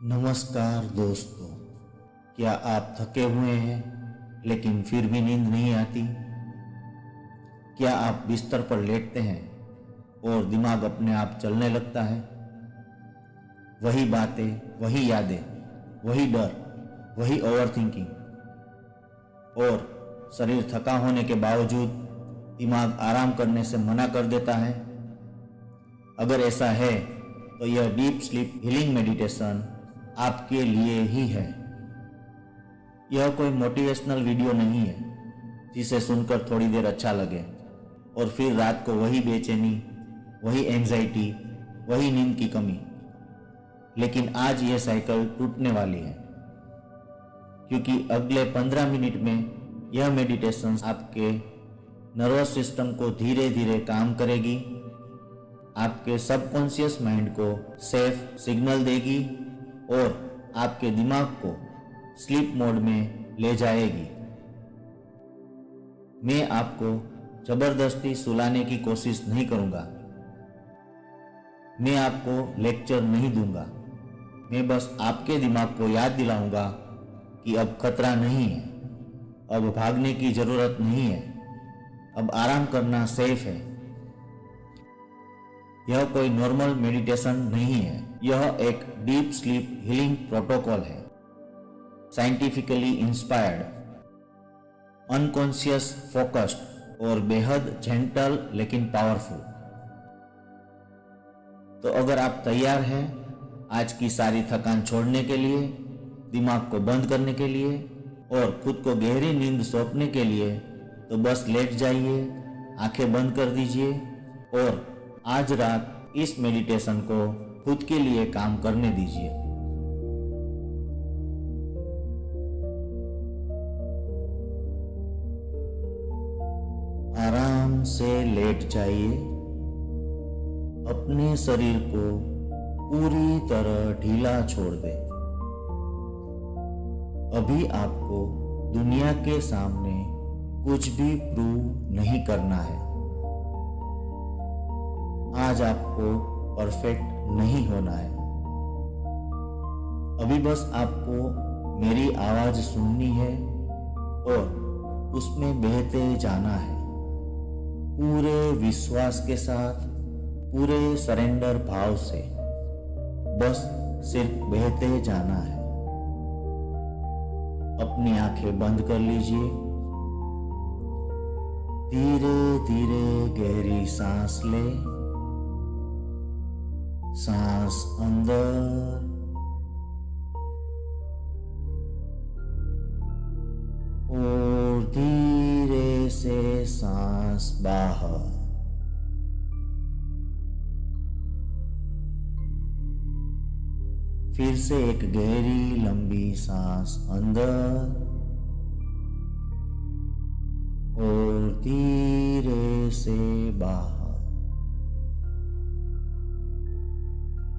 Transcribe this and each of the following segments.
नमस्कार दोस्तों, क्या आप थके हुए हैं लेकिन फिर भी नींद नहीं आती? क्या आप बिस्तर पर लेटते हैं और दिमाग अपने आप चलने लगता है? वही बातें, वही यादें, वही डर, वही ओवरथिंकिंग, और शरीर थका होने के बावजूद दिमाग आराम करने से मना कर देता है। अगर ऐसा है तो यह डीप स्लीप हीलिंग मेडिटेशन आपके लिए ही है। यह कोई मोटिवेशनल वीडियो नहीं है जिसे सुनकर थोड़ी देर अच्छा लगे और फिर रात को वही बेचैनी, वही एंजाइटी, वही नींद की कमी। लेकिन आज यह साइकिल टूटने वाली है, क्योंकि अगले 15 मिनट में यह मेडिटेशन आपके नर्वस सिस्टम को धीरे धीरे काम करेगी, आपके सबकॉन्शियस माइंड को सेफ सिग्नल देगी और आपके दिमाग को स्लीप मोड में ले जाएगी। मैं आपको जबरदस्ती सुलाने की कोशिश नहीं करूंगा। मैं आपको लेक्चर नहीं दूंगा। मैं बस आपके दिमाग को याद दिलाऊंगा कि अब खतरा नहीं है, अब भागने की जरूरत नहीं है, अब आराम करना सेफ है। यह कोई नॉर्मल मेडिटेशन नहीं है, यह एक डीप स्लीप हीलिंग प्रोटोकॉल है, साइंटिफिकली इंस्पायर्ड, अनकॉन्शियस फोकस्ड और बेहद जेंटल लेकिन पावरफुल। तो अगर आप तैयार हैं आज की सारी थकान छोड़ने के लिए, दिमाग को बंद करने के लिए और खुद को गहरी नींद सौंपने के लिए, तो बस लेट जाइए, आंखें बंद कर दीजिए और आज रात इस मेडिटेशन को खुद के लिए काम करने दीजिए। आराम से लेट जाइए, अपने शरीर को पूरी तरह ढीला छोड़ दें। अभी आपको दुनिया के सामने कुछ भी प्रूव नहीं करना है। आज आपको परफेक्ट नहीं होना है। अभी बस आपको मेरी आवाज सुननी है और उसमें बहते जाना है, पूरे विश्वास के साथ, पूरे सरेंडर भाव से। बस सिर्फ बहते जाना है। अपनी आंखें बंद कर लीजिए। धीरे धीरे गहरी सांस लें। सांस अंदर और धीरे से सांस बाहर। फिर से एक गहरी लंबी सांस अंदर और धीरे से बाहर।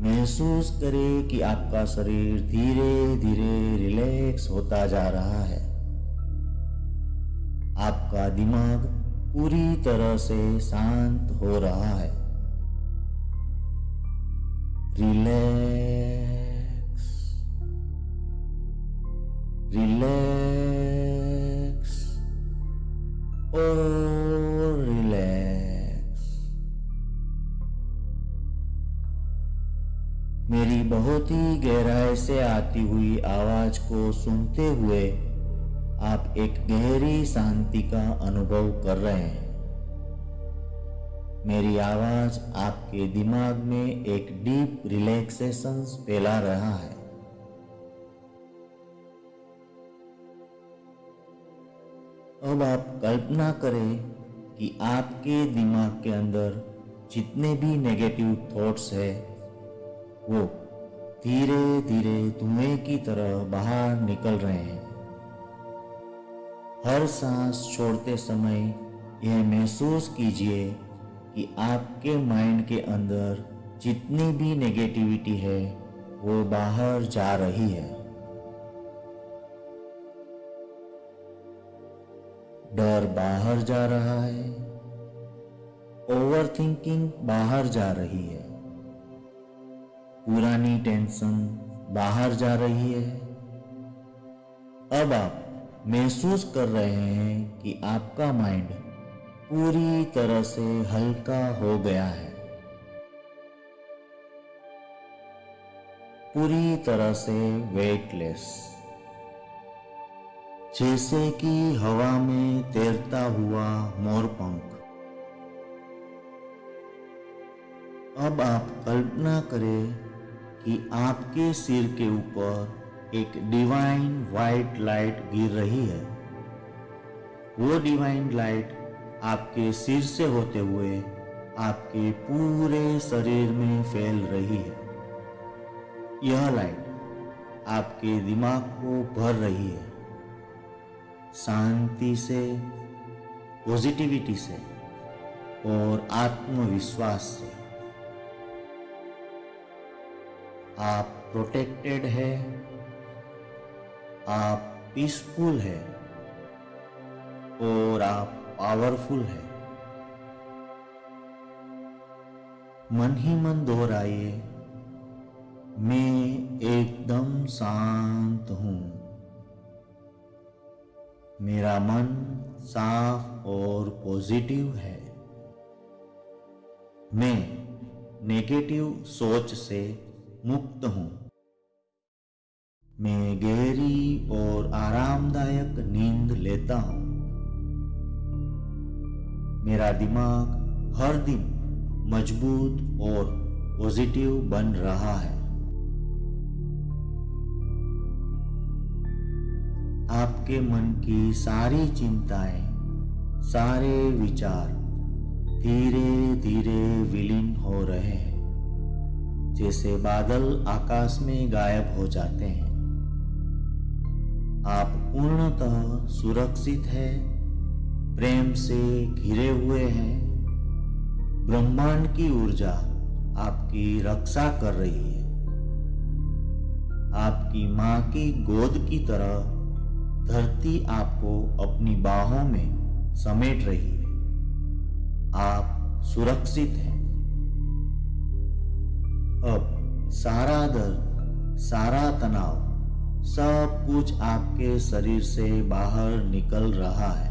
महसूस करें कि आपका शरीर धीरे धीरे रिलैक्स होता जा रहा है। आपका दिमाग पूरी तरह से शांत हो रहा है। रिलैक्स, रिलैक्स और रिलैक्स। मेरी बहुत ही गहराई से आती हुई आवाज को सुनते हुए आप एक गहरी शांति का अनुभव कर रहे हैं। मेरी आवाज आपके दिमाग में एक डीप रिलैक्सेशन फैला रहा है। अब आप कल्पना करें कि आपके दिमाग के अंदर जितने भी नेगेटिव थॉट्स है वो धीरे धीरे धुएं की तरह बाहर निकल रहे हैं। हर सांस छोड़ते समय यह महसूस कीजिए कि आपके माइंड के अंदर जितनी भी नेगेटिविटी है वो बाहर जा रही है। डर बाहर जा रहा है, ओवरथिंकिंग बाहर जा रही है, पुरानी टेंशन बाहर जा रही है। अब आप महसूस कर रहे हैं कि आपका माइंड पूरी तरह से हल्का हो गया है, पूरी तरह से वेटलेस, जैसे कि हवा में तैरता हुआ मोरपंख। अब आप कल्पना करें कि आपके सिर के ऊपर एक डिवाइन वाइट लाइट गिर रही है। वो डिवाइन लाइट आपके सिर से होते हुए आपके पूरे शरीर में फैल रही है। यह लाइट आपके दिमाग को भर रही है, शांति से, पॉजिटिविटी से और आत्मविश्वास से। आप प्रोटेक्टेड है, आप पीसफुल है और आप पावरफुल है। मन ही मन दोहराइए, मैं एकदम शांत हूं। मेरा मन साफ और पॉजिटिव है। मैं नेगेटिव सोच से मुक्त हूं। मैं गहरी और आरामदायक नींद लेता हूं। मेरा दिमाग हर दिन मजबूत और पॉजिटिव बन रहा है। आपके मन की सारी चिंताएं, सारे विचार धीरे धीरे विलीन हो रहे हैं, जैसे बादल आकाश में गायब हो जाते हैं। आप पूर्णतः सुरक्षित हैं, प्रेम से घिरे हुए हैं। ब्रह्मांड की ऊर्जा आपकी रक्षा कर रही है। आपकी मां की गोद की तरह धरती आपको अपनी बाहों में समेट रही है। आप सुरक्षित हैं। अब सारा दर्द, सारा तनाव, सब कुछ आपके शरीर से बाहर निकल रहा है।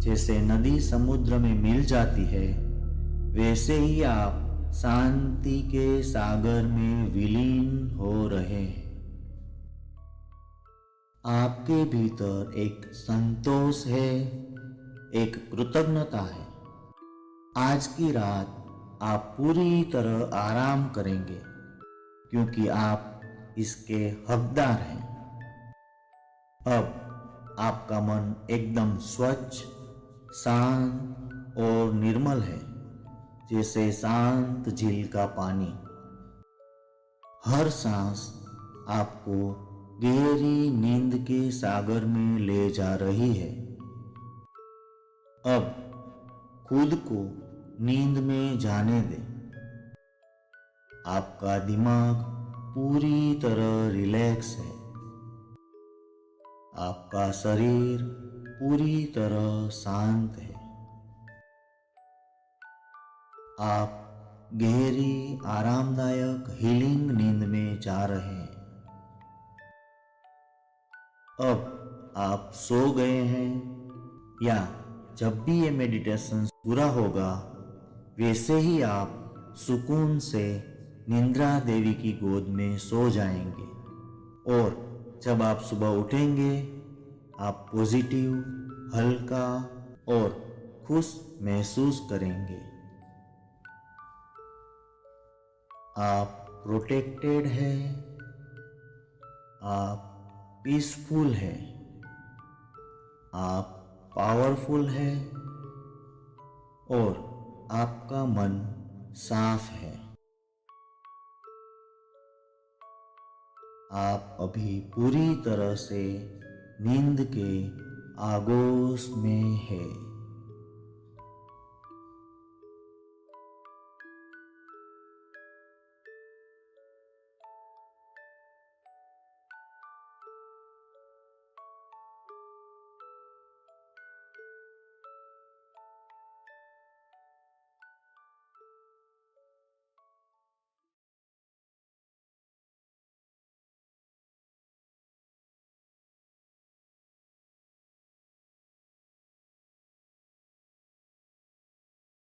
जैसे नदी समुद्र में मिल जाती है, वैसे ही आप शांति के सागर में विलीन हो रहे हैं। आपके भीतर एक संतोष है, एक कृतज्ञता है। आज की रात आप पूरी तरह आराम करेंगे, क्योंकि आप इसके हकदार हैं। अब आपका मन एकदम स्वच्छ, शांत और निर्मल है, जैसे शांत झील का पानी। हर सांस आपको गहरी नींद के सागर में ले जा रही है। अब खुद को नींद में जाने दें। आपका दिमाग पूरी तरह रिलैक्स है। आपका शरीर पूरी तरह शांत है। आप गहरी आरामदायक हीलिंग नींद में जा रहे हैं। अब आप सो गए हैं, या जब भी ये मेडिटेशन पूरा होगा, वैसे ही आप सुकून से निद्रा देवी की गोद में सो जाएंगे। और जब आप सुबह उठेंगे, आप पॉजिटिव, हल्का और खुश महसूस करेंगे। आप प्रोटेक्टेड हैं, आप पीसफुल है, आप पावरफुल है और आपका मन साफ है। आप अभी पूरी तरह से नींद के आगोश में हैं।